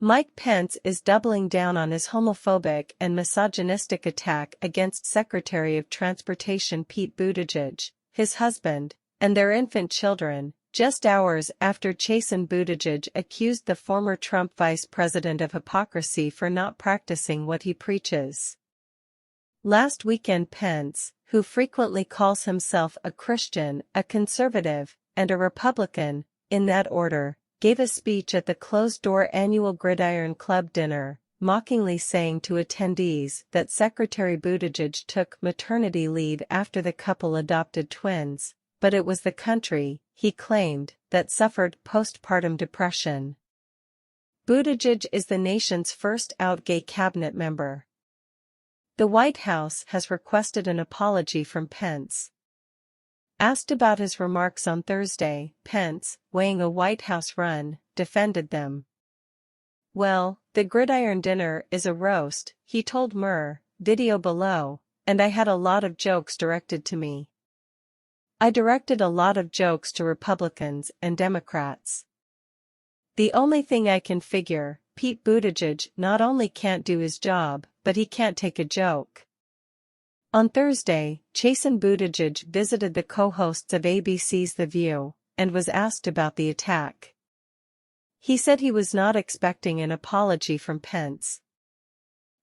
Mike Pence is doubling down on his homophobic and misogynistic attack against Secretary of Transportation Pete Buttigieg, his husband, and their infant children, just hours after Chasten Buttigieg accused the former Trump vice president of hypocrisy for not practicing what he preaches. Last weekend Pence, who frequently calls himself a Christian, a conservative, and a Republican, in that order, gave a speech at the closed-door annual Gridiron Club dinner, mockingly saying to attendees that Secretary Buttigieg took maternity leave after the couple adopted twins, but it was the country, he claimed, that suffered postpartum depression. Buttigieg is the nation's first out gay cabinet member. The White House has requested an apology from Pence. Asked about his remarks on Thursday, Pence, weighing a White House run, defended them. "Well, the Gridiron dinner is a roast," he told Murr, video below, "and I had a lot of jokes directed to me. I directed a lot of jokes to Republicans and Democrats. The only thing I can figure, Pete Buttigieg not only can't do his job, but he can't take a joke." On Thursday, Chasten Buttigieg visited the co-hosts of ABC's The View, and was asked about the attack. He said he was not expecting an apology from Pence.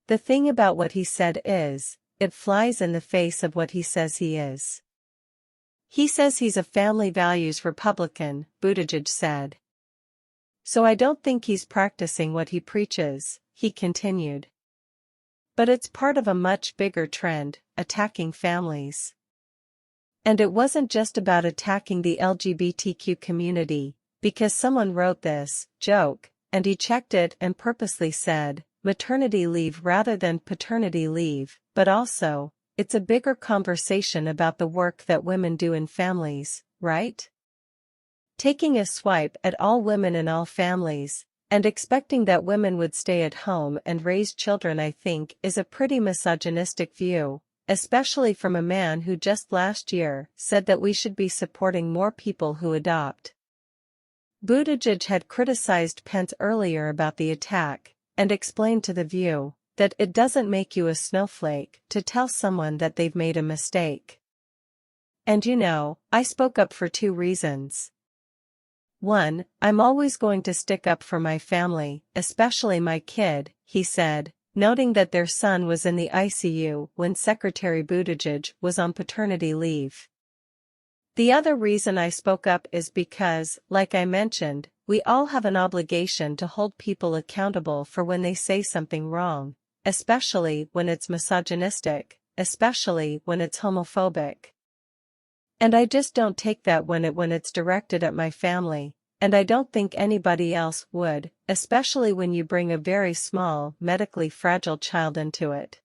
"The thing about what he said is, it flies in the face of what he says he is. He says he's a family values Republican," Buttigieg said. "So I don't think he's practicing what he preaches," he continued. "But it's part of a much bigger trend, attacking families. And it wasn't just about attacking the LGBTQ community, because someone wrote this joke, and he checked it and purposely said maternity leave rather than paternity leave, but also, it's a bigger conversation about the work that women do in families, right? Taking a swipe at all women in all families, and expecting that women would stay at home and raise children, I think, is a pretty misogynistic view, especially from a man who just last year said that we should be supporting more people who adopt." Buttigieg had criticized Pence earlier about the attack, and explained to The View that it doesn't make you a snowflake to tell someone that they've made a mistake. "And I spoke up for 2 reasons. 1, I'm always going to stick up for my family, especially my kid," he said, noting that their son was in the ICU when Secretary Buttigieg was on paternity leave. "The other reason I spoke up is because, like I mentioned, we all have an obligation to hold people accountable for when they say something wrong, especially when it's misogynistic, especially when it's homophobic. And I just don't take that when it's directed at my family, and I don't think anybody else would, especially when you bring a very small, medically fragile child into it."